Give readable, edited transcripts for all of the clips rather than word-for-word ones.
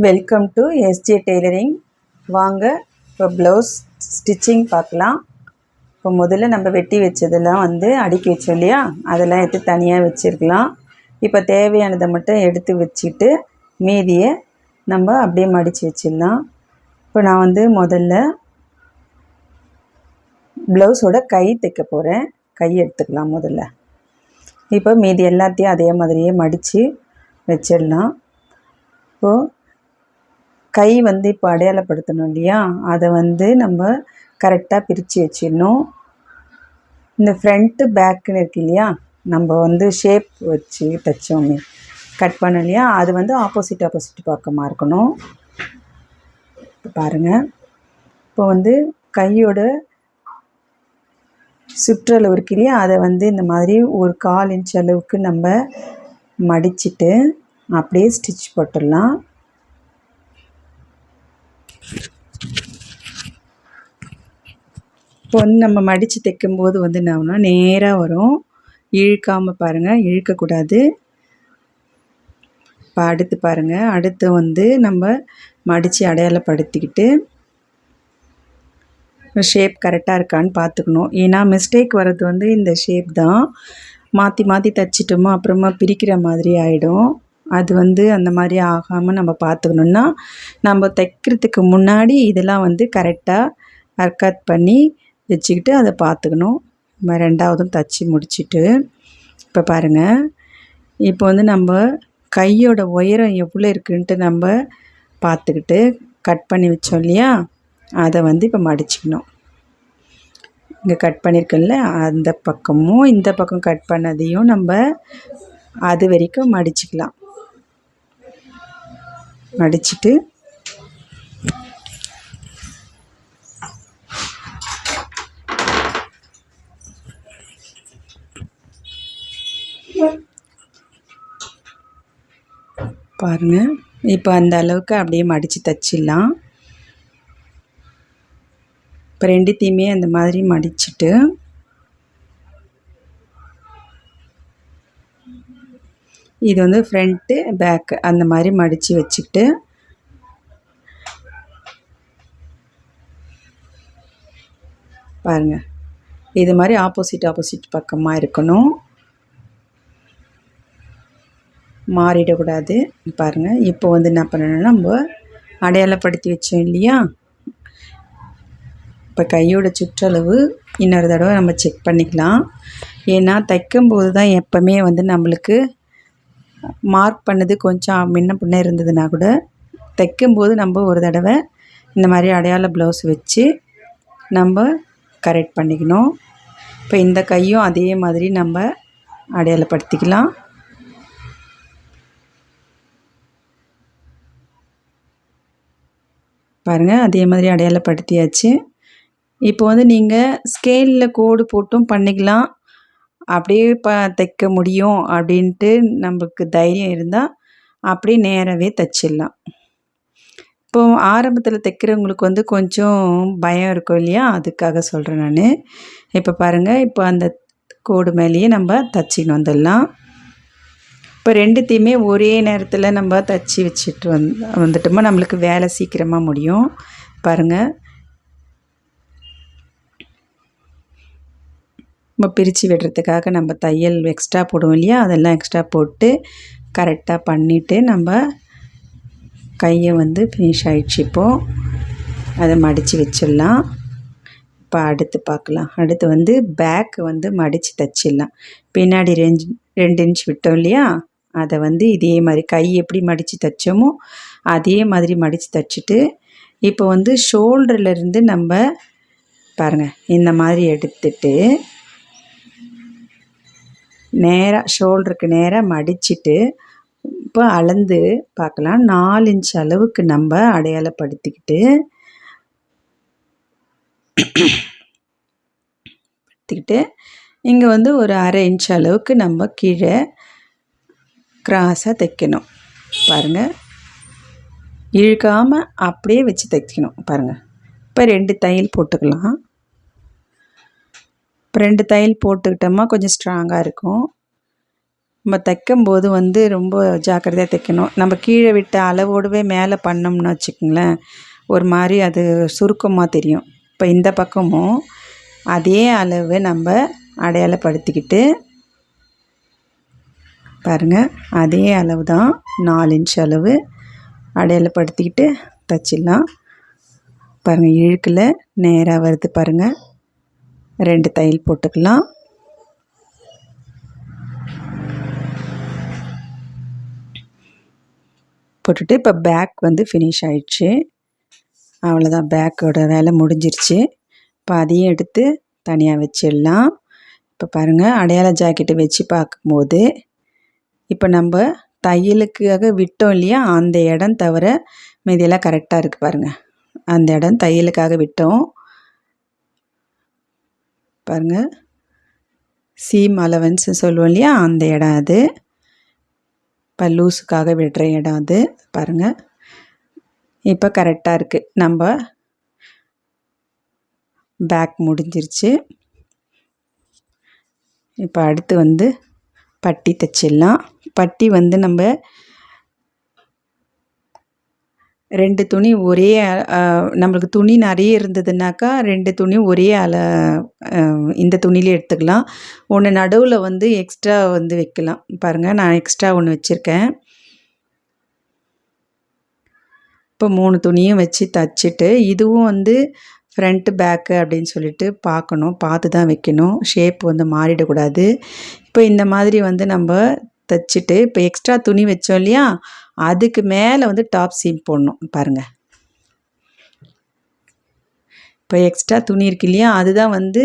Welcome to SJ tailoring. வாங்க இப்போ blouse stitching பார்க்கலாம். இப்போ முதல்ல நம்ம வெட்டி வச்சதெல்லாம் அடுக்கி வச்சோம் இல்லையா, அதெல்லாம் எடுத்து தனியாக வச்சுருக்கலாம். இப்போ தேவையானதை மட்டும் எடுத்து வச்சுட்டு மீதியை நம்ம அப்படியே மடித்து வச்சிடலாம். இப்போ நான் முதல்ல ப்ளவுஸோட கை தைக்க போகிறேன். கை எடுத்துக்கலாம் முதல்ல. இப்போ மீதி எல்லாத்தையும் அதே மாதிரியே மடித்து வச்சிடலாம். இப்போது கை இப்போ அடையாளப்படுத்தணும் இல்லையா, அதை நம்ம கரெக்டாக பிரித்து வச்சிடணும். இந்த ஃப்ரண்ட்டு பேக்குன்னு இருக்கு இல்லையா, நம்ம ஷேப் வச்சு தைச்சோமே கட் பண்ணோம் இல்லையா, அது ஆப்போசிட் பக்கமாக இருக்கணும். இப்போ பாருங்கள், இப்போ கையோட சுற்றளவு இருக்கு இல்லையா, அதை இந்த மாதிரி ஒரு 1/4 இன்ச் அளவுக்கு நம்ம மடிச்சுட்டு அப்படியே ஸ்டிச் போட்டுடலாம். இப்போ நம்ம மடித்து தைக்கும்போது என்ன நேராக வரும், இழுக்காமல் பாருங்கள், இழுக்கக்கூடாது. இப்போ அடுத்து பாருங்கள், அடுத்து நம்ம மடித்து அடையாளப்படுத்திக்கிட்டு ஷேப் கரெக்டாக இருக்கான்னு பார்த்துக்கணும். ஏன்னா மிஸ்டேக் வர்றது இந்த ஷேப் தான். மாற்றி மாற்றி தைச்சிட்டோமோ அப்புறமா பிரிக்கிற மாதிரி ஆகிடும். அது அந்த மாதிரி ஆகாமல் நம்ம பார்த்துக்கணுன்னா, நம்ம தைக்கிறதுக்கு முன்னாடி இதெல்லாம் கரெக்டாக அர்க்காத் பண்ணி வச்சுக்கிட்டு அதை பார்த்துக்கணும். நம்ம ரெண்டாவதும் தைச்சி முடிச்சுட்டு இப்போ பாருங்கள், இப்போ நம்ம கையோட உயரம் எவ்வளோ இருக்குன்ட்டு நம்ம பார்த்துக்கிட்டு கட் பண்ணி வச்சோம் இல்லையா, அதை இப்போ மடிச்சுக்கணும். இங்கே கட் பண்ணியிருக்கோம்ல, அந்த பக்கமும் இந்த பக்கம் கட் பண்ணதையும் நம்ம அது வரைக்கும் மடிச்சுக்கலாம். மடிச்சுட்டு பாருங்கள், இப்போ அந்த அளவுக்கு அப்படியே மடித்து தைச்சிடலாம். இப்போ ரெண்டுத்தையுமே அந்த மாதிரி மடிச்சுட்டு இது ஃப்ரண்ட்டு பேக்கு அந்த மாதிரி மடித்து வச்சுக்கிட்டு பாருங்கள், இது மாதிரி ஆப்போசிட் பக்கமாக இருக்கணும், மாறிடக்கூடாது. பாருங்கள், இப்போ என்ன பண்ணணும்னா, நம்ம அடையாளப்படுத்தி வச்சோம் இல்லையா, இப்போ கையோட சுற்றளவு இன்னொரு தடவை நம்ம செக் பண்ணிக்கலாம். ஏன்னா தைக்கும்போது தான் எப்போவுமே நம்மளுக்கு மார்க் பண்ணது கொஞ்சம் முன்ன பின்ன இருந்ததுன்னா கூட தைக்கும்போது நம்ம ஒரு தடவை இந்த மாதிரி அடையாள ப்ளவுஸ் வச்சு நம்ம கரெக்ட் பண்ணிக்கணும். இப்போ இந்த கையும் அதே மாதிரி நம்ம அடையாளப்படுத்திக்கலாம். பாருங்கள், அதே மாதிரி அடையாளப்படுத்தியாச்சு. இப்போ நீங்கள் ஸ்கேலில் கோடு போட்டும் பண்ணிக்கலாம். அப்படியே தைக்க முடியும் அப்படின்ட்டு நமக்கு தைரியம் இருந்தால் அப்படியே நேராகவே தைச்சிடலாம். இப்போது ஆரம்பத்தில் தைக்கிறவங்களுக்கு கொஞ்சம் பயம் இருக்கும் இல்லையா, அதுக்காக சொல்கிறேன் நான். இப்போ பாருங்கள், இப்போ அந்த கோடு மேலேயே நம்ம தைச்சின்னு வந்துடலாம். இப்போ ரெண்டுத்தையுமே ஒரே நேரத்தில் நம்ம தைச்சி வச்சுட்டு வந்துட்டோமா நம்மளுக்கு வேலை சீக்கிரமாக முடியும். பாருங்கள், நம்ம பிரித்து விடுறதுக்காக நம்ம தையல் எக்ஸ்ட்ரா போடுவோம் இல்லையா, அதெல்லாம் எக்ஸ்ட்ரா போட்டு கரெக்டாக பண்ணிவிட்டு நம்ம கையை ஃபினிஷ் ஆகிடுச்சு. இப்போது அதை மடித்து வச்சிடலாம். இப்போ அடுத்து பார்க்கலாம். அடுத்து பேக்கு மடித்து தைச்சிடலாம். பின்னாடி 2 இன்ச் விட்டோம் இல்லையா, அதை இதே மாதிரி கை எப்படி மடித்து தைச்சோமோ அதே மாதிரி மடித்து தைச்சிட்டு இப்போ ஷோல்டர்லேருந்து நம்ம பாருங்கள் இந்த மாதிரி எடுத்துட்டு நேராக ஷோல்டருக்கு நேராக மடிச்சுட்டு இப்போ அளந்து பார்க்கலாம். 4 இன்ச் அளவுக்கு நம்ம அடையாளப்படுத்திக்கிட்டு இங்கே ஒரு 1/2 இன்ச் அளவுக்கு நம்ம கீழே கிராஸாக தைக்கணும். பாருங்கள், இழுக்காமல் அப்படியே வச்சு தைக்கணும். பாருங்கள், இப்போ 2 தையல் போட்டுக்கலாம். இப்போ 2 தையல் போட்டுக்கிட்டோமா கொஞ்சம் ஸ்ட்ராங்காக இருக்கும். நம்ம தைக்கும்போது வந்து ரொம்ப ஜாக்கிரதையாக தைக்கணும். நம்ம கீழே விட்ட அளவோடவே மேலே பண்ணோம்னு வச்சுக்கோங்களேன், ஒரு மாதிரி அது சுருக்கமாக தெரியும். இப்போ இந்த பக்கமும் அதே அளவு நம்ம அடையாளப்படுத்திக்கிட்டு பாருங்கள், அதே அளவு தான் 4 இன்ச் அளவு அடையாளப்படுத்திக்கிட்டு தைச்சிடலாம். பாருங்கள், இழுக்கில் நேராக வருது பாருங்கள். 2 தையல் போட்டுக்கலாம். போட்டுட்டு இப்போ பேக் வந்து ஃபினிஷ் ஆயிடுச்சு. அவ்வளோதான், பேக்கோட வேலை முடிஞ்சிருச்சு. இப்போ அதையும் எடுத்து தனியாக வச்சிடலாம். இப்போ பாருங்கள், அடையாள ஜாக்கெட்டு வச்சு பார்க்கும்போது இப்போ நம்ம தையலுக்காக விட்டோம் இல்லையா, அந்த இடம் தவிர மீதியெல்லாம் கரெக்டாக இருக்குது பாருங்கள். அந்த இடம் தையலுக்காக விட்டோம் பாருங்கள், சீம் அலவன்ஸ் சொல்லுவோம் இல்லையா, அந்த இடம் அது. இப்போ லூஸுக்காக விடுற இடம் அது பாருங்கள். இப்போ கரெக்டாக இருக்குது. நம்ம பேக் முடிஞ்சிருச்சு. இப்போ அடுத்து வந்து பட்டி தைச்சிடலாம். பட்டி வந்து நம்ம 2 துணி ஒரே நம்மளுக்கு துணி நிறைய இருந்ததுனாக்கா 2 துணி ஒரே இந்த துணியிலே எடுத்துக்கலாம். ஒன்று நடுவில் வந்து எக்ஸ்ட்ரா வந்து வைக்கலாம். பாருங்கள், நான் எக்ஸ்ட்ரா ஒன்று வச்சுருக்கேன். இப்போ 3 துணியும் வச்சு தைச்சிட்டு, இதுவும் வந்து ஃப்ரண்ட்டு பேக்கு அப்படின்னு சொல்லிட்டு பார்க்கணும், பார்த்து தான் வைக்கணும். ஷேப் வந்து மாறிடக்கூடாது. இப்போ இந்த மாதிரி வந்து நம்ம தைச்சிட்டு, இப்போ எக்ஸ்ட்ரா துணி வச்சோம் இல்லையா, அதுக்கு மேலே வந்து டாப் சீம் போடணும் பாருங்கள். இப்போ எக்ஸ்ட்ரா துணி இருக்கு இல்லையா, அதுதான் வந்து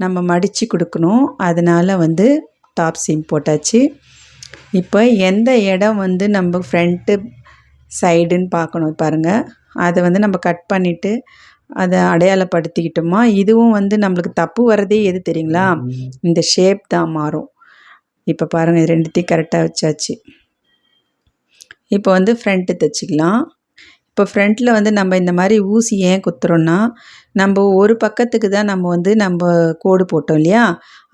நம்ம மடித்து கொடுக்கணும். அதனால் வந்து டாப் சீம் போட்டாச்சு. இப்போ எந்த இடம் வந்து நம்ம ஃப்ரண்ட்டு சைடுன்னு பார்க்கணும் பாருங்கள். அதை வந்து நம்ம கட் பண்ணிவிட்டு அதை அடையாளப்படுத்திக்கிட்டோமா, இதுவும் வந்து நம்மளுக்கு தப்பு வர்றதே எது தெரியுங்களா, இந்த ஷேப் தான் மாறும். இப்போ பாருங்கள், இது 2த்தையும் கரெக்டாக வச்சாச்சு. இப்போ வந்து ஃப்ரண்ட்டு தைச்சிக்கலாம். இப்போ ஃப்ரண்ட்டில் வந்து நம்ம இந்த மாதிரி ஊசி ஏன் குத்துறோன்னா, நம்ம ஒரு பக்கத்துக்கு தான் நம்ம கோடு போட்டோம் இல்லையா,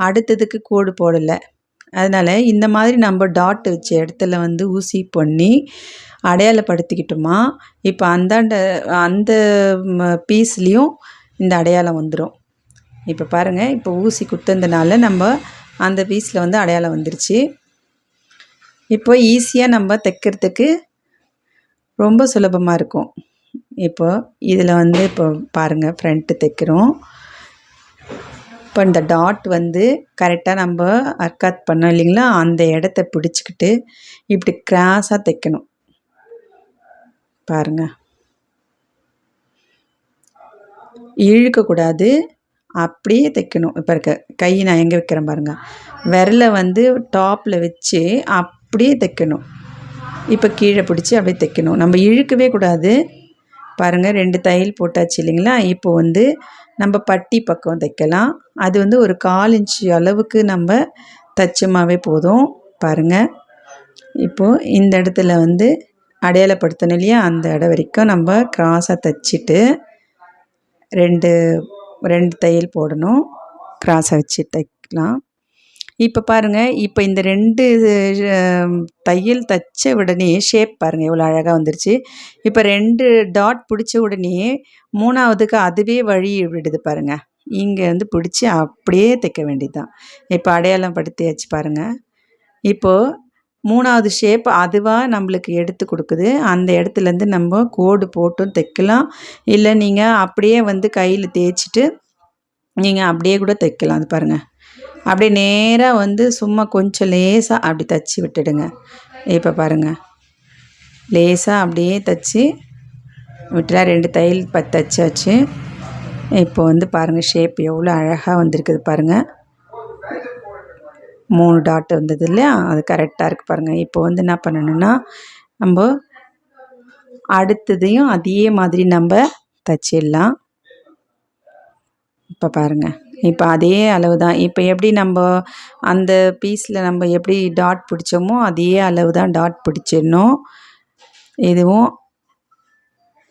அடுத்ததுக்கு கோடு போடலை. அதனால் இந்த மாதிரி நம்ம டாட் வச்ச இடத்துல வந்து ஊசி பண்ணி அடையாளப்படுத்திக்கிட்டோமா, இப்போ அந்த பீஸ்லேயும் இந்த அடையாளம் வந்துடும். இப்போ பாருங்கள், இப்போ ஊசி குத்துனதுனால நம்ம அந்த பீஸில் வந்து அடையாளம் வந்துருச்சு. இப்போ ஈஸியாக நம்ம தைக்கிறதுக்கு ரொம்ப சுலபமாக இருக்கும். இப்போ இதில் வந்து இப்போ பாருங்கள், ஃப்ரண்ட்டு தைக்கிறோம். இப்போ இந்த டாட் வந்து கரெக்டாக நம்ம அர்க்காத் பண்ணோம் இல்லைங்களா, அந்த இடத்த பிடிச்சிக்கிட்டு இப்படி கிராஸாக தைக்கணும் பாருங்கள். இழுக்கக்கூடாது, அப்படியே தைக்கணும். இப்போ இருக்க கை நான் எங்கே வைக்கிறேன் பாருங்கள், விரலை வந்து டாப்பில் வச்சு அப்படியே தைக்கணும். இப்போ கீழே பிடிச்சி அப்படியே தைக்கணும், நம்ம இழுக்கவே கூடாது. பாருங்கள், 2 தையல் போட்டாச்சு இல்லைங்களா. இப்போ வந்து நம்ம பட்டி பக்கம் தைக்கலாம். அது வந்து ஒரு 1/4 இன்ச்சு அளவுக்கு நம்ம தைச்சோமாவே போதும். பாருங்கள், இப்போது இந்த இடத்துல வந்து அடையாளப்படுத்தணும் இல்லையா, அந்த இடம் வரைக்கும் நம்ம கிராஸாக தைச்சிட்டு 2 தையல் போடணும். கிராஸாக வச்சு தைக்கலாம். இப்போ பாருங்கள், இப்போ இந்த 2 தையல் தைச்ச உடனே ஷேப் பாருங்கள் எவ்வளோ அழகாக வந்துருச்சு. இப்போ 2 டாட் பிடிச்ச உடனே 3வதுக்கு அதுவே வழி விடுது பாருங்கள். இங்கே வந்து பிடிச்சி அப்படியே தைக்க வேண்டியது தான். இப்போ அடையாளம் படுத்தியாச்சு பாருங்கள். இப்போது 3வது ஷேப் அதுவாக நம்மளுக்கு எடுத்து கொடுக்குது. அந்த இடத்துலேருந்து நம்ம கோடு போட்டும் தைக்கலாம். இல்லை நீங்கள் அப்படியே வந்து கையில் தேய்ச்சிட்டு நீங்கள் அப்படியே கூட தைக்கலாம். அது பாருங்கள், அப்படியே நேராக வந்து சும்மா கொஞ்சம் லேசாக அப்படி தைச்சி விட்டுடுங்க. இப்போ பாருங்கள், லேசாக அப்படியே தைச்சி விட்டுறா. 2 தையல் தைச்சாச்சு. இப்போ வந்து பாருங்கள், ஷேப் எவ்வளோ அழகாக வந்திருக்குது பாருங்கள். 3 டாட் வந்தது இல்லையா, அது கரெக்டாக இருக்குது பாருங்கள். இப்போ வந்து என்ன பண்ணணுன்னா, நம்ம அடுத்ததையும் அதே மாதிரி நம்ம தைச்சிடலாம். இப்போ பாருங்கள், இப்போ அதே அளவு தான். இப்போ எப்படி நம்ம அந்த பீஸில் நம்ம எப்படி டாட் பிடிச்சோமோ அதே அளவு தான் டாட் பிடிச்சிடணும். இதுவும்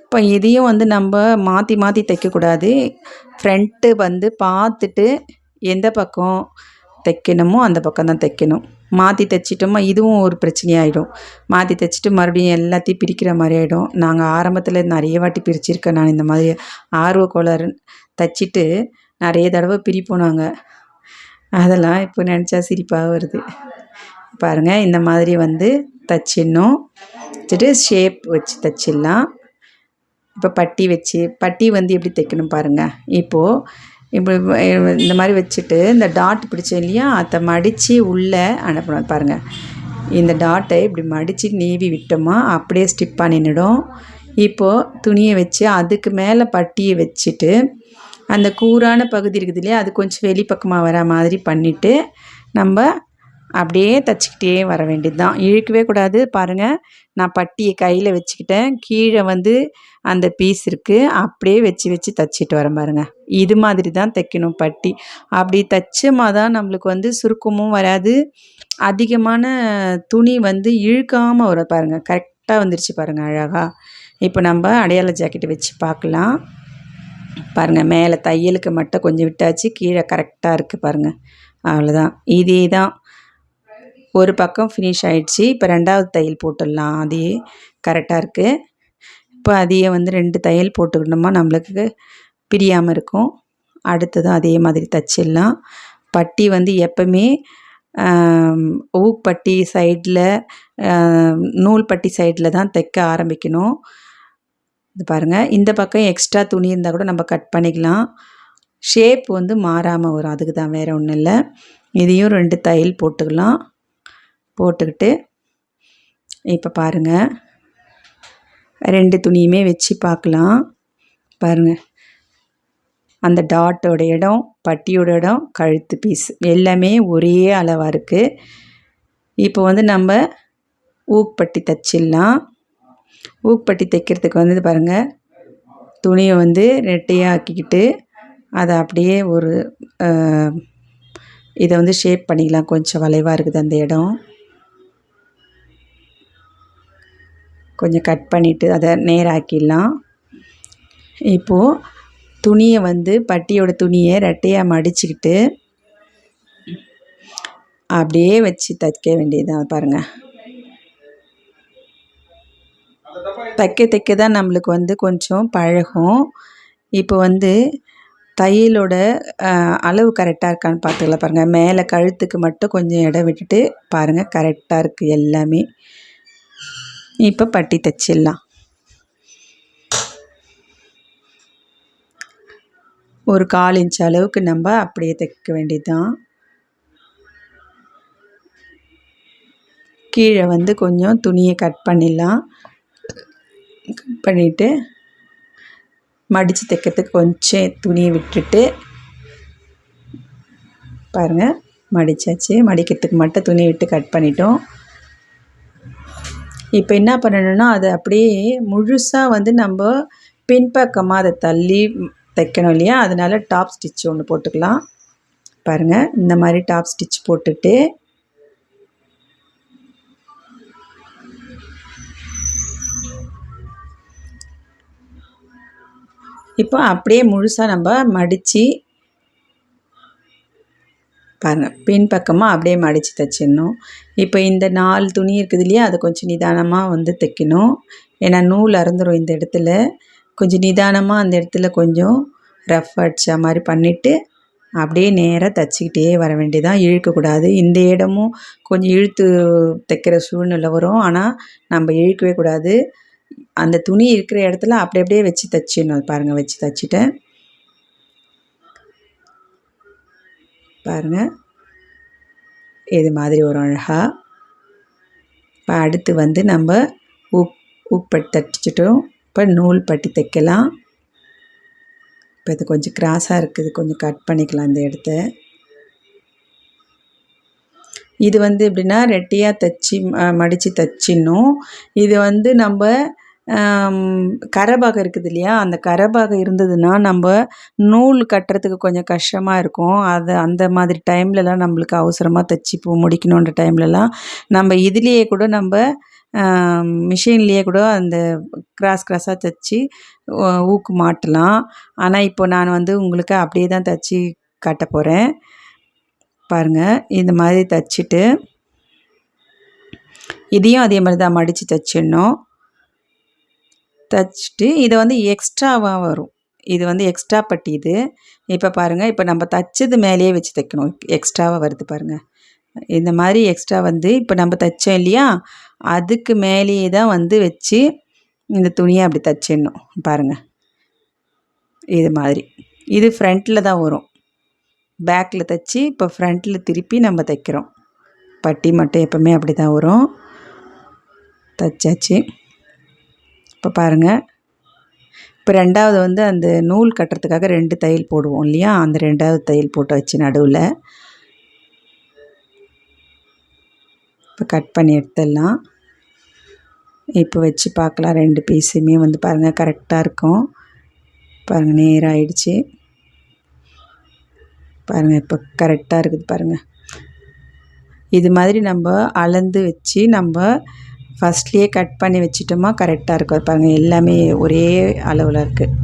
இப்போ இதையும் வந்து நம்ம மாற்றி மாற்றி தைக்கக்கூடாது. ஃப்ரண்ட்டு வந்து பார்த்துட்டு எந்த பக்கம் தைக்கணுமோ அந்த பக்கம் தான் தைக்கணும். மாற்றி தைச்சிட்டோமா இதுவும் ஒரு பிரச்சனையாயிடும். மாற்றி தைச்சிட்டு மறுபடியும் எல்லாத்தையும் பிரிக்கிற மாதிரி ஆகிடும். நாங்கள் ஆரம்பத்தில் நிறைய வாட்டி பிரிச்சிருக்கேன் நான் இந்த மாதிரி ஆர்வக்கோளாறு. தைச்சிட்டு நிறைய தடவை பிரிப்போம் நாங்கள். அதெல்லாம் இப்போ நினச்சா சிரிப்பாக வருது. பாருங்கள், இந்த மாதிரி வந்து தைச்சிடணும். வச்சுட்டு ஷேப் வச்சு தைச்சிடலாம். இப்போ பட்டி வந்து எப்படி தைக்கணும் பாருங்கள். இப்போது இந்த மாதிரி வச்சுட்டு இந்த டாட் பிடிச்சோம் இல்லையா, அதை மடித்து உள்ளே அனுப்பணும். பாருங்கள், இந்த டாட்டை இப்படி மடித்து நீவி விட்டோமா அப்படியே ஸ்டிப்பாக நின்றுடும். இப்போது துணியை வச்சு அதுக்கு மேலே பட்டியை வச்சுட்டு அந்த கூரான பகுதி இருக்குது இல்லையா, அது கொஞ்சம் வெளிப்பக்கமாக வர மாதிரி பண்ணிவிட்டு நம்ம அப்படியே தைச்சிக்கிட்டே வர வேண்டியது தான். இழுக்கவே கூடாது. பாருங்கள், நான் பட்டியை கையில் வச்சுக்கிட்டேன். கீழே வந்து அந்த பீஸ் இருக்குது, அப்படியே வச்சு தைச்சிட்டு வரேன் பாருங்கள். இது மாதிரி தான் தைக்கணும் பட்டி. அப்படி தைச்சோமா தான் நம்மளுக்கு வந்து சுருக்கமும் வராது, அதிகமான துணி வந்து இழுக்காமல் வரும். பாருங்கள், கரெக்டாக வந்துருச்சு பாருங்கள் அழகாக. இப்போ நம்ம அடையாள ஜாக்கெட்டு வச்சு பார்க்கலாம். பாருங்கள், மேலே தையலுக்கு மட்டும் கொஞ்சம் விட்டாச்சு, கீழே கரெக்டாக இருக்குது பாருங்கள். அவ்வளோதான், இதே தான். ஒரு பக்கம் ஃபினிஷ் ஆகிடுச்சி. இப்போ 2வது தையல் போட்டுடலாம். அதே கரெக்டாக இருக்குது. இப்போ அதையே வந்து 2 தையல் போட்டுக்கிட்டோமா நம்மளுக்கு பிரியாமல் இருக்கும். அடுத்ததும் அதே மாதிரி தைச்சிடலாம். பட்டி வந்து எப்போவுமே ஊக்பட்டி சைடில், நூல் பட்டி சைடில் தான் தைக்க ஆரம்பிக்கணும். இது பாருங்கள், இந்த பக்கம் எக்ஸ்ட்ரா துணி இருந்தால் கூட நம்ம கட் பண்ணிக்கலாம். ஷேப் வந்து மாறாமல் வரும், அதுக்கு தான், வேறு ஒன்றும் இல்லை. இதையும் 2 தையல் போட்டுக்கலாம். போட்டுக்கிட்டு இப்போ பாருங்கள், 2 துணியுமே வச்சு பார்க்கலாம். பாருங்கள், அந்த டாட்டோட இடம், பட்டியோட இடம், கழுத்து பீஸ் எல்லாமே ஒரே அளவாக இருக்குது. இப்போ வந்து நம்ம ஊக்பட்டி தைச்சிடலாம். ஊக்பட்டி தைக்கிறதுக்கு வந்து பாருங்கள், துணியை வந்து நெட்டையாக ஆக்கிக்கிட்டு அதை அப்படியே ஒரு இதை வந்து ஷேப் பண்ணிக்கலாம். கொஞ்சம் வளைவாக இருக்குது அந்த இடம், கொஞ்சம் கட் பண்ணிவிட்டு அதை நேராக்கிடலாம். இப்போது துணியை வந்து பட்டியோட துணியை ரெட்டையாக மடிச்சுக்கிட்டு அப்படியே வச்சு தைக்க வேண்டியதுதான். பாருங்கள், தைக்க தான் நம்மளுக்கு வந்து கொஞ்சம் பழகும். இப்போ வந்து தையலோட அளவு கரெக்டாக இருக்கான்னு பார்த்துக்கலாம். பாருங்கள், மேலே கழுத்துக்கு மட்டும் கொஞ்சம் இடம் விட்டுட்டு பாருங்கள், கரெக்டாக இருக்குது எல்லாமே. இப்போ பட்டி தைச்சிடலாம். ஒரு 1/4 இன்ச் அளவுக்கு நம்ம அப்படியே தைக்க வேண்டியது தான். கீழே வந்து கொஞ்சம் துணியை கட் பண்ணிடலாம். கட் பண்ணிவிட்டு மடித்து தைக்கிறதுக்கு கொஞ்சம் துணியை விட்டுட்டு பாருங்கள், மடித்தாச்சு. மடிக்கிறதுக்கு மட்டும் துணி விட்டு கட் பண்ணிட்டோம். இப்போ என்ன பண்ணணும்னா, அதை அப்படியே முழுசாக வந்து நம்ம பின்பக்கமாக அதை தள்ளி தைக்கணும் இல்லையா, அதனால் டாப் ஸ்டிச் ஒன்று போட்டுக்கலாம். பாருங்கள், இந்த மாதிரி டாப் ஸ்டிச் போட்டுட்டு இப்போ அப்படியே முழுசாக நம்ம மடித்து பாருங்கள், பின்பக்கமாக அப்படியே மடித்து தைச்சிடணும். இப்போ இந்த 4 துணி இருக்குது இல்லையா, அதை கொஞ்சம் நிதானமாக வந்து தைக்கணும். ஏன்னா நூல் அறுந்துடும் இந்த இடத்துல. கொஞ்சம் நிதானமாக அந்த இடத்துல கொஞ்சம் ரஃப் அடித்த மாதிரி பண்ணிவிட்டு அப்படியே நேராக தைச்சிக்கிட்டே வர வேண்டியதான், இழுக்கக்கூடாது. இந்த இடமும் கொஞ்சம் இழுத்து தைக்கிற சூழ்நிலை வரும், ஆனால் நம்ம இழுக்கவே கூடாது. அந்த துணி இருக்கிற இடத்துல அப்படியே வச்சு தைச்சிடணும். பாருங்கள், வச்சு தைச்சிட்டேன். பாருங்கள், இது மாதிரி ஒரு அழகாக. இப்போ அடுத்து வந்து நம்ம ஊக்பட்டி தைச்சிட்டோம். இப்போ நூல் பட்டி தைக்கலாம். இப்போ இது கொஞ்சம் கிராஸாக இருக்குது, கொஞ்சம் கட் பண்ணிக்கலாம் இந்த இடத்த. இது வந்து எப்படின்னா ரெட்டையாக தைச்சி மடித்து தைச்சிடணும். இது வந்து நம்ம கரைபாகம் இருக்குது இல்லையா, அந்த கரைபாகம் இருந்ததுன்னா நம்ம நூல் கட்டுறதுக்கு கொஞ்சம் கஷ்டமாக இருக்கும். அது அந்த மாதிரி டைம்லலாம் நம்மளுக்கு அவசரமாக தைச்சி முடிக்கணுன்ற டைம்லலாம் நம்ம இதுலேயே கூட நம்ம மிஷின்லேயே கூட அந்த கிராஸாக தைச்சி ஊக்கு மாட்டலாம். ஆனால் இப்போ நான் வந்து உங்களுக்கு அப்படியே தான் தைச்சி காட்ட போகிறேன். பாருங்கள், இந்த மாதிரி தைச்சிட்டு இதையும் அதே மாதிரி தான் மடித்து தைச்சிடணும். தைச்சிட்டு இதை வந்து எக்ஸ்ட்ராவாக வரும். இது வந்து எக்ஸ்ட்ரா பட்டி இது. இப்போ பாருங்கள், இப்போ நம்ம தைச்சது மேலேயே வச்சு தைக்கணும். எக்ஸ்ட்ராவாக வருது பாருங்கள். இந்த மாதிரி எக்ஸ்ட்ரா வந்து இப்போ நம்ம தைச்சோம் இல்லையா, அதுக்கு மேலேயே தான் வந்து வச்சு இந்த துணியை அப்படி தைச்சிடணும் பாருங்கள். இது மாதிரி இது ஃப்ரண்ட்டில் தான் வரும். பேக்கில் தைச்சி இப்போ ஃப்ரண்ட்டில் திருப்பி நம்ம தைக்கிறோம். பட்டி மட்டும் எப்போவுமே அப்படி தான் வரும். தைச்சாச்சு. இப்போ பாருங்கள், இப்போ ரெண்டாவது வந்து அந்த நூல் கட்டுறதுக்காக 2 தையல் போடுவோம் இல்லையா, அந்த 2வது தையல் போட்டு வச்சு நடுவில் இப்போ கட் பண்ணி எடுத்துடலாம். இப்போ வச்சு பார்க்கலாம். 2 பீஸுமே வந்து பாருங்கள் கரெக்டாக இருக்கும். பாருங்கள் நேராக ஆயிடுச்சு. பாருங்கள் இப்போ கரெக்டாக இருக்குது பாருங்கள். இது மாதிரி நம்ம அளந்து வச்சு நம்ம ஃபஸ்ட்லேயே கட் பண்ணி வச்சிட்டோமா கரெக்டாக இருக்கும் பாருங்கள். எல்லாமே ஒரே அளவில் இருக்குது.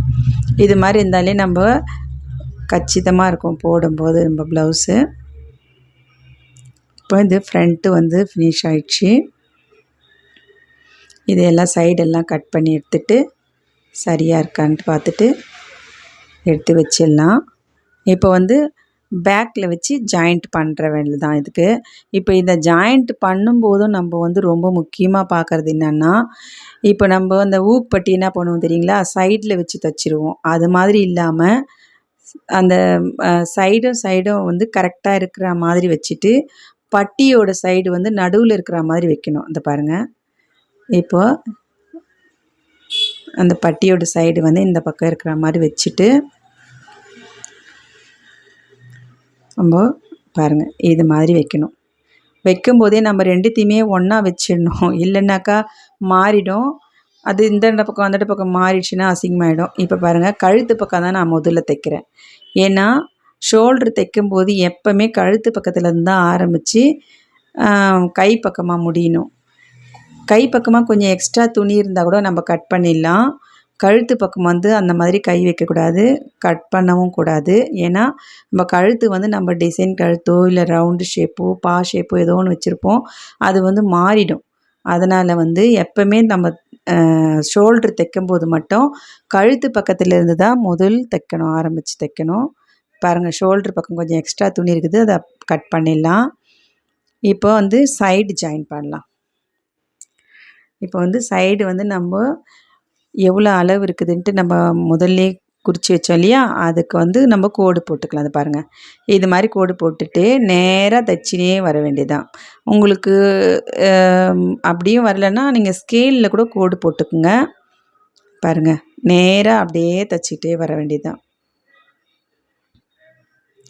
இது மாதிரி இருந்தாலே நம்ம கச்சிதமாக இருக்கும் போடும்போது நம்ம ப்ளவுஸு. இப்போ இது ஃப்ரண்ட்டு வந்து ஃபினிஷ் ஆயிடுச்சு. இதையெல்லாம் சைடெல்லாம் கட் பண்ணி எடுத்துகிட்டு சரியாக இருக்கான்ட்டு பார்த்துட்டு எடுத்து வச்சிடலாம். இப்போ வந்து பேக்கில் வச்சு ஜாயிண்ட் பண்ணுற வேலை தான் இதுக்கு. இப்போ இந்த ஜாயிண்ட் பண்ணும்போதும் நம்ம வந்து ரொம்ப முக்கியமாக பார்க்குறது என்னென்னா, இப்போ நம்ம அந்த ஊக்பட்டி என்ன பண்ணுவோம் தெரியுங்களா, சைடில் வச்சு தைச்சிருவோம். அது மாதிரி இல்லாமல் அந்த சைடும் வந்து கரெக்டாக இருக்கிற மாதிரி வச்சுட்டு பட்டியோட சைடு வந்து நடுவில் இருக்கிற மாதிரி வைக்கணும். இந்த பாருங்கள், இப்போது அந்த பட்டியோட சைடு வந்து இந்த பக்கம் இருக்கிற மாதிரி வச்சுட்டு நம்ம பாருங்கள் இது மாதிரி வைக்கணும். வைக்கும்போதே நம்ம 2த்தையுமே ஒன்றா வச்சிடணும். இல்லைன்னாக்கா மாறிடும். அது இந்த பக்கம் அந்த பக்கம் மாறிடுச்சுன்னா அசிங்கமாயிடும். இப்போ பாருங்கள், கழுத்து பக்கம் தான் நான் முதல்ல தைக்கிறேன். ஏன்னா ஷோல்ட்ரு தைக்கும்போது எப்போவுமே கழுத்து பக்கத்துலேருந்து தான் ஆரம்பித்து கை பக்கமாக முடியணும். கை பக்கமாக கொஞ்சம் எக்ஸ்ட்ரா துணி இருந்தால் கூட நம்ம கட் பண்ணிடலாம். கழுத்து பக்கம் வந்து அந்த மாதிரி கை வைக்கக்கூடாது, கட் பண்ணவும் கூடாது. ஏன்னா நம்ம கழுத்து வந்து நம்ம டிசைன் கழுத்தோ இல்லை ரவுண்டு ஷேப்போ பா ஷேப்போ ஏதோ ஒன்று வச்சுருப்போம், அது வந்து மாறிடும். அதனால் வந்து எப்போவுமே நம்ம ஷோல்ட்ரு தைக்கும்போது மட்டும் கழுத்து பக்கத்துலேருந்து தான் தைக்கணும், ஆரம்பித்து தைக்கணும். பாருங்கள், ஷோல்ட்ரு பக்கம் கொஞ்சம் எக்ஸ்ட்ரா துணி இருக்குது, அதை கட் பண்ணிடலாம். இப்போ வந்து சைடு ஜாயின் பண்ணலாம். இப்போ வந்து சைடு வந்து நம்ம எவ்வளோ அளவு இருக்குதுன்ட்டு நம்ம முதல்லே குறித்து வச்சோம் இல்லையா, அதுக்கு வந்து நம்ம கோடு போட்டுக்கலாம். அது பாருங்கள், இது மாதிரி கோடு போட்டுட்டு நேராக தைச்சினே வர வேண்டியதுதான். உங்களுக்கு அப்படியும் வரலைன்னா நீங்கள் ஸ்கேலில் கூட கோடு போட்டுக்குங்க. பாருங்கள், நேராக அப்படியே தைச்சிக்கிட்டே வர வேண்டியதுதான்.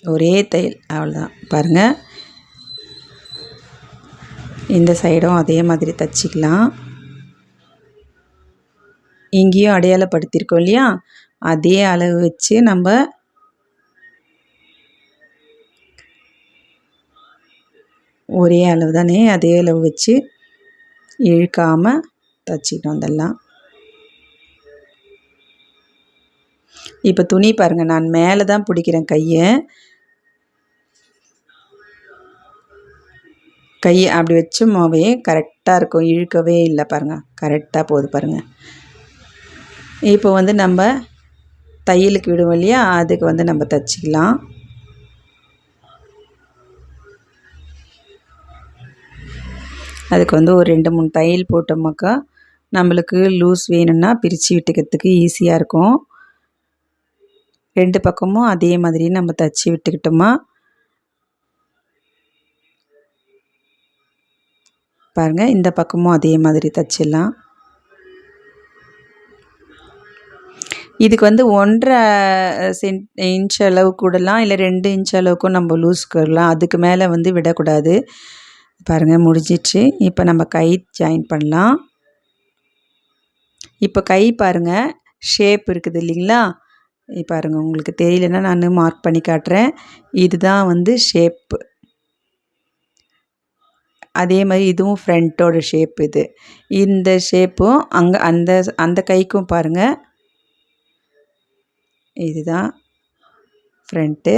ஒரே தையல், அவ்வளோதான். பாருங்கள், இந்த சைடும் அதே மாதிரி தைச்சிக்கலாம். இங்கேயும் அடையாளப்படுத்தியிருக்கோம் இல்லையா, அதே அளவு வச்சு நம்ம ஒரே அளவு தானே, அதே அளவு வச்சு இழுக்காமல் தைச்சிக்கிட்டு வந்துடலாம். இப்போ துணி பாருங்கள், நான் மேலே தான் பிடிக்கிறேன் கையை அப்படி வச்சோமாவே கரெக்டாக இருக்கும், இழுக்கவே இல்லை. பாருங்கள், கரெக்டாக போகுது பாருங்கள். இப்போ வந்து நம்ம தையலுக்கு விடுவோம் இல்லையா, அதுக்கு வந்து நம்ம தைச்சிக்கலாம். அதுக்கு வந்து ஒரு 2-3 தையல் போட்டோமாக்கா நம்மளுக்கு லூஸ் வேணும்னா பிரித்து விட்டுக்கிறதுக்கு ஈஸியாக இருக்கும். 2 பக்கமும் அதே மாதிரி நம்ம தைச்சி விட்டுக்கிட்டோமா பாருங்கள், இந்த பக்கமும் அதே மாதிரி தைச்சிடலாம். இதுக்கு வந்து 1.5 இன்ச் அளவு கூடலாம், இல்லை 2 இன்ச் அளவுக்கும் நம்ம லூஸ்க்கலாம். அதுக்கு மேலே வந்து விடக்கூடாது. பாருங்கள், முடிஞ்சிடுச்சு. இப்போ நம்ம கை ஜாயின் பண்ணலாம். இப்போ கை பாருங்கள், ஷேப் இருக்குது இல்லைங்களா, பாருங்கள், உங்களுக்கு தெரியலன்னா நான் மார்க் பண்ணி காட்டுறேன். இதுதான் வந்து ஷேப்பு. அதே மாதிரி இதுவும் ஃப்ரண்ட்டோட ஷேப். இந்த ஷேப்பும் அங்கே அந்த கைக்கும் பாருங்கள், இதுதான் ஃப்ரண்ட்டு.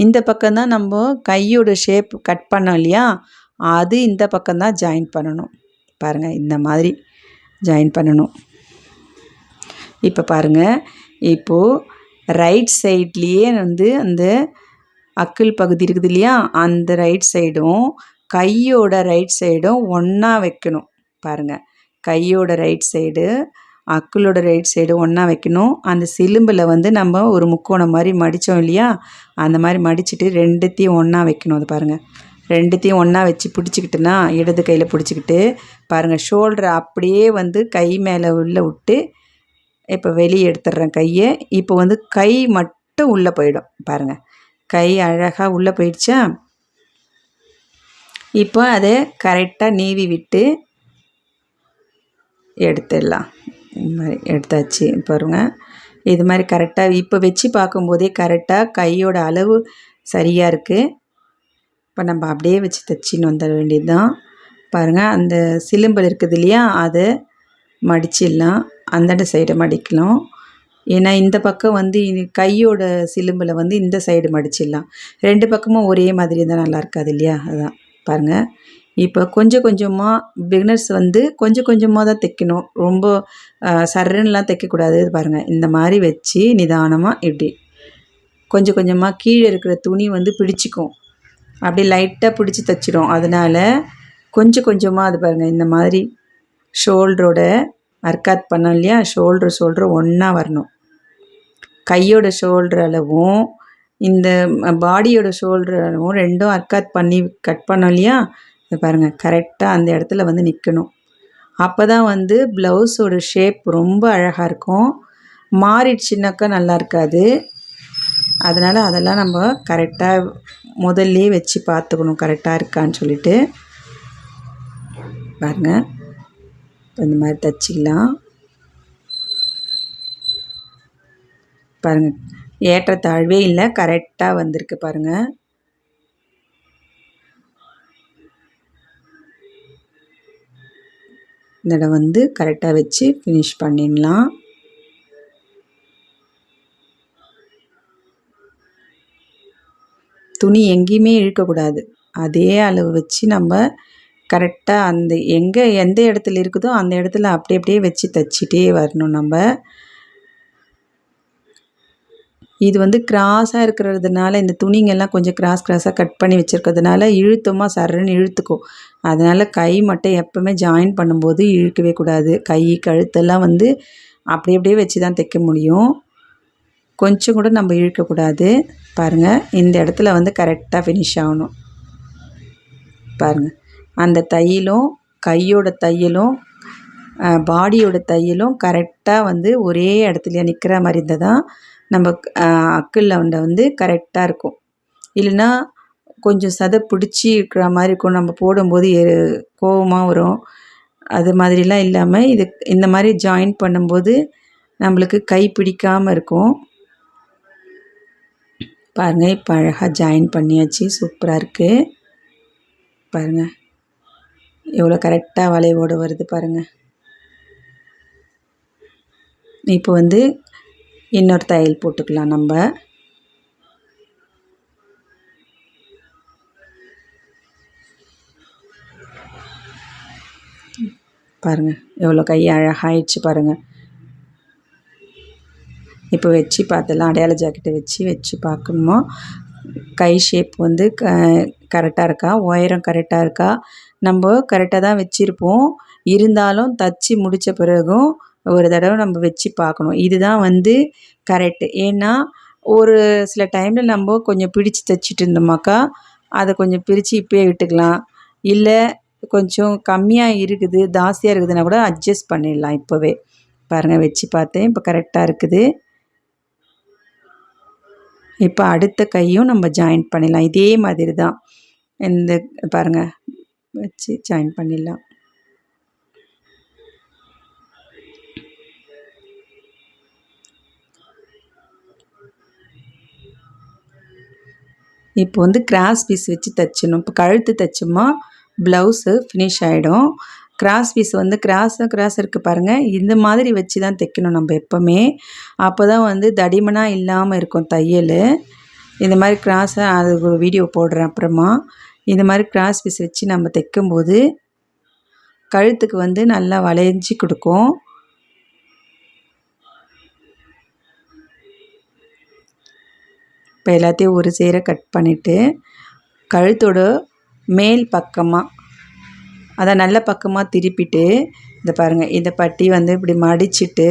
இந்த பக்கம் தான் நம்ம கையோட ஷேப் கட் பண்ணோம் இல்லையா, அது இந்த பக்கம் தான் ஜாயின் பண்ணணும். பாருங்கள், இந்த மாதிரி ஜாயின் பண்ணணும். இப்போ பாருங்கள், இப்போது ரைட் சைட்லேயே வந்து அந்த அக்கிள் பகுதி இருக்குது இல்லையா, அந்த ரைட் சைடும் கையோட ரைட் சைடும் ஒன்றா வைக்கணும். பாருங்கள், கையோட ரைட் சைடு அக்கிளோட ரைட் சைடு ஒன்றா வைக்கணும். அந்த சிலும்பில் வந்து நம்ம ஒரு முக்கோணம் மாதிரி மடித்தோம் இல்லையா, அந்த மாதிரி மடிச்சுட்டு ரெண்டுத்தையும் ஒன்றா வைக்கணும். அது பாருங்கள், ரெண்டுத்தையும் ஒன்றா வச்சு பிடிச்சிக்கிட்டுனா இடது கையில் பிடிச்சிக்கிட்டு பாருங்கள், ஷோல்டரை அப்படியே வந்து கை மேலே உள்ளே விட்டு இப்போ வெளியே எடுத்துடுறேன் கையை. இப்போ வந்து கை மட்டும் உள்ளே போயிடும். பாருங்கள், கை அழகாக உள்ளே போயிடுச்சா. இப்போ அதை கரெக்டாக நீவி விட்டு எடுத்துடலாம். இந்த மாதிரி எடுத்தாச்சு. பாருங்கள், இது மாதிரி கரெக்டாக இப்போ வச்சு பார்க்கும்போதே கரெக்டாக கையோட அளவு சரியாக இருக்குது. இப்போ நம்ம அப்படியே வச்சு தைச்சின்னு வந்துட வேண்டியது தான். பாருங்கள், அந்த சிலும்பல் இருக்குது இல்லையா, அதை மடிச்சிடலாம். அந்தண்ட சைடை மடிக்கலாம். ஏன்னா இந்த பக்கம் வந்து கையோட சிலும்பில் வந்து இந்த சைடு மடிச்சிடலாம். ரெண்டு பக்கமும் ஒரே மாதிரி இருந்தால் நல்லா இருக்காது இல்லையா, அதுதான். பாருங்கள், இப்போ கொஞ்சம் கொஞ்சமாக பிகினர்ஸ் வந்து கொஞ்சம் கொஞ்சமாக தான் தைக்கணும். ரொம்ப சர்றன்னுலாம் தைக்கக்கூடாது. பாருங்கள், இந்த மாதிரி வச்சு நிதானமாக இப்படி கொஞ்சம் கொஞ்சமாக கீழே இருக்கிற துணி வந்து பிடிச்சிக்கும். அப்படி லைட்டாக பிடிச்சி தைச்சிடும். அதனால் கொஞ்சம் கொஞ்சமாக அது பாருங்கள், இந்த மாதிரி ஷோல்டரோட அர்க்காத் பண்ணோம் இல்லையா, ஷோல்ட்ரு ஒன்றா வரணும். கையோட ஷோல்ட்ரு அளவும் இந்த பாடியோட ஷோல்ட்ரு அளவும் ரெண்டும் அர்க்காத் பண்ணி கட் பண்ணோம் இல்லையா, இது பாருங்கள் கரெக்டாக அந்த இடத்துல வந்து நிற்கணும். அப்போ தான் வந்து ப்ளவுஸோட ஷேப் ரொம்ப அழகாக இருக்கும். மாறிடுச்சுனாக்கா நல்லா இருக்காது. அதனால் அதெல்லாம் நம்ம கரெக்டாக முதல்லே வச்சு பார்த்துக்கணும், கரெக்டாக இருக்கான்னு சொல்லிட்டு. பாருங்கள், இந்த மாதிரி தைச்சிக்கலாம். பாருங்கள், ஏற்றத்தாழ்வே இல்லை, கரெக்டாக வந்திருக்கு பாருங்கள். இந்த இடம் வந்து கரெக்டாக வச்சு ஃபினிஷ் பண்ணிடலாம். துணி எங்கேயுமே இழுக்கக்கூடாது. அதே அளவு வச்சு நம்ம கரெக்டாக அந்த எந்த இடத்துல இருக்குதோ அந்த இடத்துல அப்படியே வச்சு தைச்சிட்டே வரணும். நம்ம இது வந்து கிராஸாக இருக்கிறதுனால இந்த துணிங்கெல்லாம் கொஞ்சம் கிராஸாக கட் பண்ணி வச்சுருக்கிறதுனால இழுத்தமாக சர்றன்னு இழுத்துக்கும். அதனால் கை மட்டும் எப்போவுமே ஜாயின் பண்ணும்போது இழுக்கவே கூடாது. கை கழுத்தெல்லாம் வந்து அப்படியே வச்சு தான் தைக்க முடியும். கொஞ்சம் கூட நம்ம இழுக்கக்கூடாது. பாருங்கள், இந்த இடத்துல வந்து கரெக்டாக ஃபினிஷ் ஆகணும். பாருங்கள், அந்த தையலும் கையோட தையலும் பாடியோட தையலும் கரெக்டாக வந்து ஒரே இடத்துல நிற்கிற மாதிரி இருந்தால் தான் நம்ம அக்கிளில் வந்து கரெக்டாக இருக்கும். இல்லைன்னா கொஞ்சம் சதை பிடிச்சி இருக்கிற மாதிரி இருக்கும். நம்ம போடும்போது கோவமாக வரும். அது மாதிரிலாம் இல்லாமல் இது இந்த மாதிரி ஜாயின் பண்ணும்போது நம்மளுக்கு கை பிடிக்காமல் இருக்கும். பாருங்கள், இப்போ அழகாக ஜாயின் பண்ணியாச்சு. சூப்பராக இருக்குது. பாருங்கள், எவ்வளோ கரெக்டாக வளைவோடு வருது பாருங்கள். இப்போ வந்து இன்னொரு தையல் போட்டுக்கலாம் நம்ம. பாருங்கள், எவ்வளோ கை அழகாயிடுச்சு பாருங்கள். இப்போ வச்சு பார்த்தலாம், அடையாள ஜாக்கெட்டை வச்சு பார்க்கணுமா, கை ஷேப் வந்து கரெக்டாக இருக்கா, உயரம் கரெக்டாக இருக்கா. நம்ம கரெக்டாக தான் வச்சுருப்போம். இருந்தாலும் தச்சு முடித்த பிறகும் ஒரு தடவை நம்ம வச்சு பார்க்கணும். இதுதான் வந்து கரெக்டு. ஏன்னா ஒரு சில டைமில் நம்ம கொஞ்சம் பிடிச்சி தைச்சிட்டு இருந்தோமாக்கா அதை கொஞ்சம் பிரித்து இப்போயே விட்டுக்கலாம். இல்லை கொஞ்சம் கம்மியாக இருக்குது, ஜாஸ்தியாக இருக்குதுன்னா கூட அட்ஜஸ்ட் பண்ணிடலாம் இப்போவே. பாருங்கள், வச்சு பார்த்தேன், இப்போ கரெக்டாக இருக்குது. இப்போ அடுத்த கையும் நம்ம ஜாயின் பண்ணிடலாம். இதே மாதிரி தான் இந்த பாருங்கள் வச்சு ஜாயின் பண்ணிடலாம். இப்போ வந்து கிராஸ் பீஸ் வச்சு தைச்சணும். இப்போ கழுத்து தைச்சோமா ப்ளவுஸு ஃபினிஷ் ஆகிடும். கிராஸ் பீஸ் வந்து கிராஸ் இருக்குது பாருங்கள், இந்த மாதிரி வச்சு தான் தைக்கணும் நம்ம எப்போவுமே. அப்போ தான் வந்து தடிமனாக இல்லாமல் இருக்கும் தையல். இந்த மாதிரி கிராஸை அதுக்கு ஒரு வீடியோ போடுறேன் அப்புறமா. இந்த மாதிரி கிராஸ் பீஸ் வச்சு நம்ம தைக்கும்போது கழுத்துக்கு வந்து நல்லா வளைஞ்சி கொடுக்கும். இப்போ எல்லாத்தையும் ஒரு சேர கட் பண்ணிவிட்டு கழுத்தோட மேல் பக்கமாக அதை நல்ல பக்கமாக திருப்பிட்டு இந்த பாருங்கள், இந்த பட்டி வந்து இப்படி மடிச்சிட்டு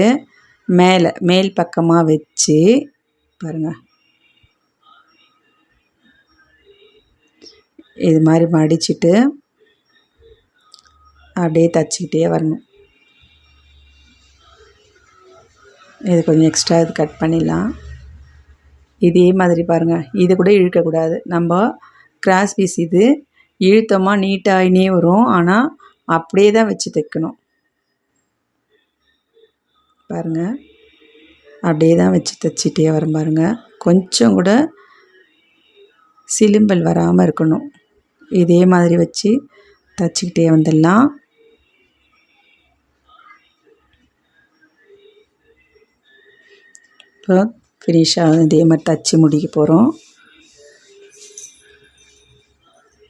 மேல் பக்கமாக வச்சு பாருங்கள், இது மாதிரி மடிச்சிட்டு அப்படியே தச்சிக்கிட்டே வரணும். இது கொஞ்சம் எக்ஸ்ட்ரா இது கட் பண்ணிடலாம். இதே மாதிரி பாருங்கள், இது கூட இழுக்கக்கூடாது. நம்ம கிராஸ் பீஸ் இது இழுத்தோமா நீட்டாகினே வரும். ஆனால் அப்படியே தான் வச்சு தைக்கணும். பாருங்கள், அப்படியே தான் வச்சு தைச்சிட்டே வரும் பாருங்கள். கொஞ்சம் கூட சிலும்பல் வராமல் இருக்கணும். இதே மாதிரி வச்சு தைச்சிக்கிட்டே வந்துடலாம். இப்போ ஃபினிஷாக இதே மாதிரி தைச்சி முடிக்க போகிறோம்.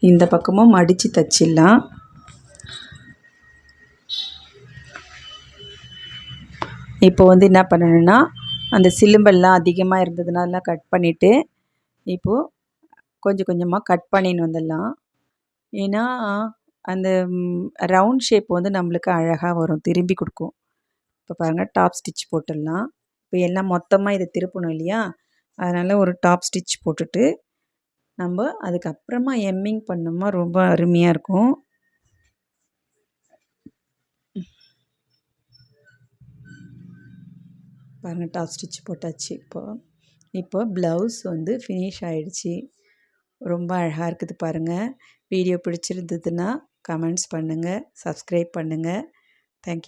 இந்த பக்கமும் மடித்து தைச்சிடலாம். இப்போ வந்து என்ன பண்ணணுன்னா, அந்த சிலும்பல்லாம் அதிகமாக இருந்ததுனால கட் பண்ணிவிட்டு இப்போது கொஞ்சம் கொஞ்சமாக கட் பண்ணின்னு வந்துடலாம். ஏன்னா அந்த ரவுண்ட் ஷேப் வந்து நம்மளுக்கு அழகாக வரும், திரும்பி கொடுக்கும். இப்போ பாருங்கள், டாப் ஸ்டிச் போட்டுடலாம். இப்போ எல்லாம் மொத்தமாக இதை திருப்பணும் இல்லையா, அதனால் ஒரு டாப் ஸ்டிச் போட்டுட்டு நம்ம அதுக்கப்புறமா எம்மிங் பண்ணோமா ரொம்ப அருமையாக இருக்கும். பாருங்கள், டாப் ஸ்டிச் போட்டாச்சு. இப்போ ப்ளவுஸ் வந்து ஃபினிஷ் ஆகிடுச்சி. ரொம்ப அழகாக இருக்குது பாருங்கள். வீடியோ பிடிச்சிருந்ததுன்னா கமெண்ட்ஸ் பண்ணுங்கள், சப்ஸ்கிரைப் பண்ணுங்கள். தேங்க்யூ.